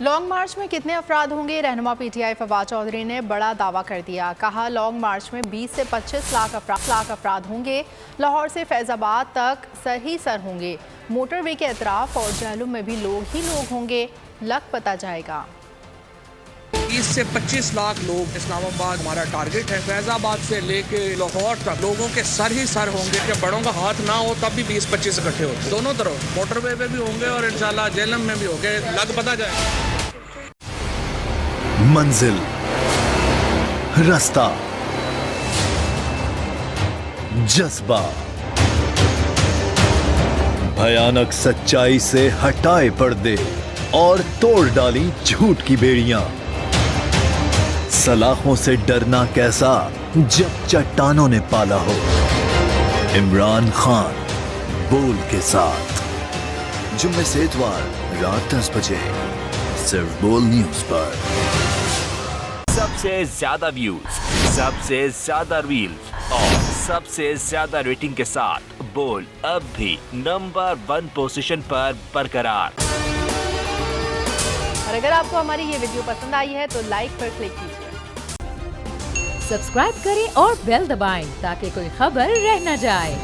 Long मार्च में कितने अफराद होंगे? रहनुमा पीटीआई फवाद चौधरी ने बड़ा दावा कर दिया। कहा लॉन्ग मार्च में 20 से 25 लाख अफराद होंगे। लाहौर से फैजाबाद तक सर ही सर होंगे। मोटरवे के अतराफ और जहलुम में भी लोग ही लोग होंगे। लग पता जाएगा। 20 से 25 लाख लोग इस्लामाबाद हमारा टारगेट है। फैजाबाद से लेके लाहौर तक लोगों के सर ही सर होंगे। जब बड़ों का हाथ ना हो तब भी 20-25 इकट्ठे होते। दोनों तरफ मोटरवे पे भी होंगे और इंशाल्लाह जेलम में भी होंगे। लग पता जाए। मंजिल, रास्ता, जज्बा, भयानक सच्चाई से हटाए पर्दे और तोड़ डाली झूठ की बेड़ियां। सलाखों से डरना कैसा जब चट्टानों ने पाला हो। इमरान खान बोल के साथ जुम्मे से इतवार रात 10 बजे सिर्फ बोल न्यूज पर। सबसे ज्यादा व्यूज, सबसे ज्यादा रील्स और सबसे ज्यादा रेटिंग के साथ बोल अब भी नंबर 1 पोजीशन पर बरकरार। और अगर आपको हमारी ये वीडियो पसंद आई है तो लाइक पर क्लिक कीजिए, सब्सक्राइब करें और बेल दबाएं ताकि कोई खबर रह न जाए।